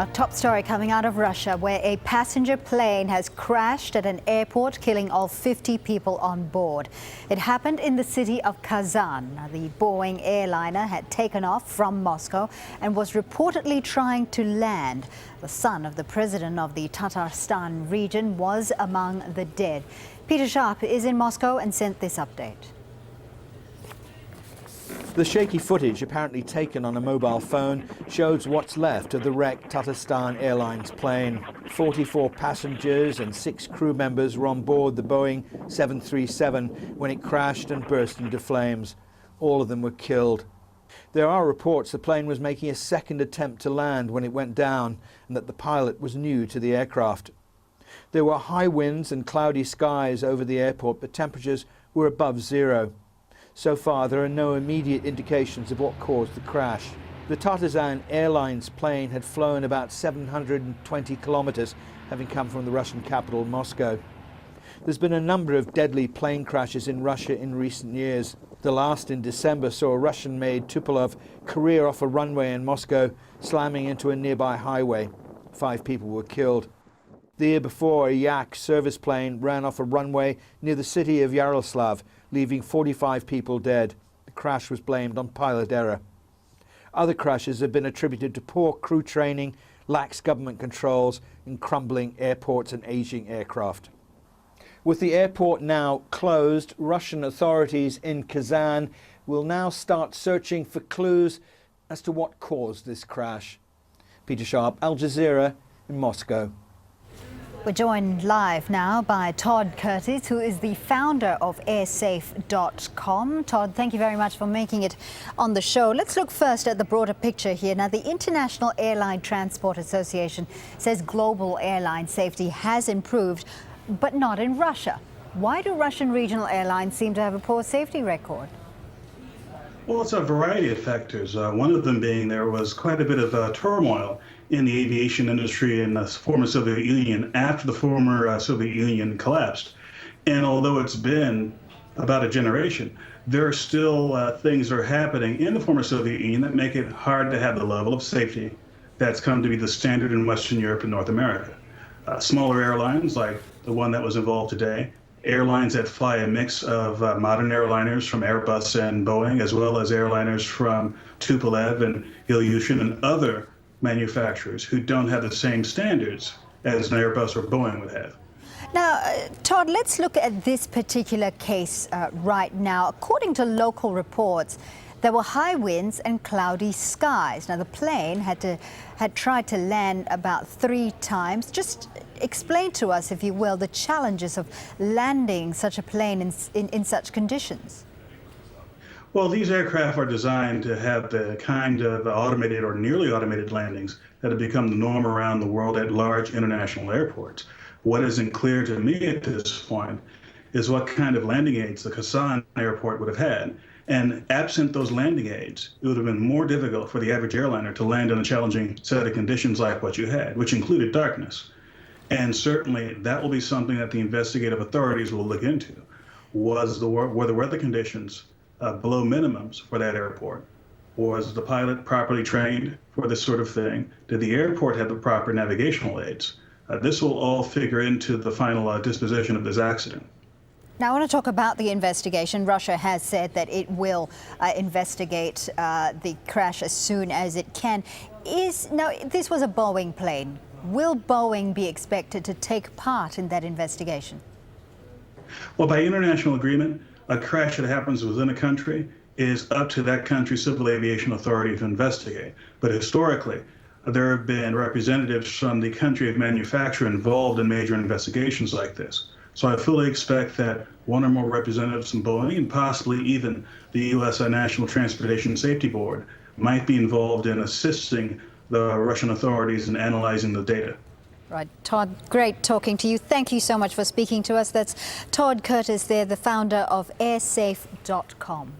A top story coming out of Russia, where a passenger plane has crashed at an airport, killing all 50 people on board. It happened in the city of Kazan. Now, the Boeing airliner had taken off from Moscow and was reportedly trying to land. The son of the president of the Tatarstan region was among the dead. Peter Sharp is in Moscow and sent this update. The shaky footage, apparently taken on a mobile phone, shows what's left of the wrecked Tatarstan Airlines plane. 44 passengers and 6 crew members were on board the Boeing 737 when it crashed and burst into flames. All of them were killed. There are reports the plane was making a second attempt to land when it went down and that the pilot was new to the aircraft. There were high winds and cloudy skies over the airport, but temperatures were above zero. So far, there are no immediate indications of what caused the crash. The Tatarstan Airlines plane had flown about 720 kilometers, having come from the Russian capital, Moscow. There's been a number of deadly plane crashes in Russia in recent years. The last in December saw a Russian-made Tupolev career off a runway in Moscow, slamming into a nearby highway. 5 people were killed. The year before, a Yak service plane ran off a runway near the city of Yaroslav, leaving 45 people dead. The crash was blamed on pilot error. Other crashes have been attributed to poor crew training, lax government controls, and crumbling airports and aging aircraft. With the airport now closed, Russian authorities in Kazan will now start searching for clues as to what caused this crash. Peter Sharp, Al Jazeera in Moscow. We're joined live now by Todd Curtis, who is the founder of airsafe.com. Todd, thank you very much for making it on the show. Let's look first at the broader picture here. Now, the International Airline Transport Association says global airline safety has improved, but not in Russia. Why do Russian regional airlines seem to have a poor safety record? Well, it's a variety of factors. One of them being there was quite a bit of turmoil in the aviation industry in the former Soviet Union after the former Soviet Union collapsed. And although it's been about a generation, there are still things that are happening in the former Soviet Union that make it hard to have the level of safety that's come to be the standard in Western Europe and North America. Smaller airlines like the one that was involved today, airlines that fly a mix of modern airliners from Airbus and Boeing, as well as airliners from Tupolev and Ilyushin and other manufacturers who don't have the same standards as an Airbus or Boeing would have. Now, Todd, let's look at this particular case right now. According to local reports, there were high winds and cloudy skies. Now, the plane had tried to land about 3 times. Just explain to us, if you will, the challenges of landing such a plane in such conditions. Well, these aircraft are designed to have the kind of automated or nearly automated landings that have become the norm around the world at large international airports. What isn't clear to me at this point is what kind of landing aids the Kazan airport would have had. And absent those landing aids, it would have been more difficult for the average airliner to land in a challenging set of conditions like what you had, which included darkness. And certainly that will be something that the investigative authorities will look into. Were the weather conditions below minimums for that airport? Was the pilot properly trained for this sort of thing? Did the airport have the proper navigational aids? This will all figure into the final disposition of this accident. Now, I want to talk about the investigation. Russia has said that it will investigate the crash as soon as it can. Now, this was a Boeing plane. Will Boeing be expected to take part in that investigation? Well, by international agreement, a crash that happens within a country is up to that country's civil aviation authority to investigate. But historically, there have been representatives from the country of manufacture involved in major investigations like this. So I fully expect that one or more representatives from Boeing and possibly even the U.S. National Transportation Safety Board might be involved in assisting the Russian authorities in analyzing the data. Right. Todd, great talking to you. Thank you so much for speaking to us. That's Todd Curtis there, the founder of airsafe.com.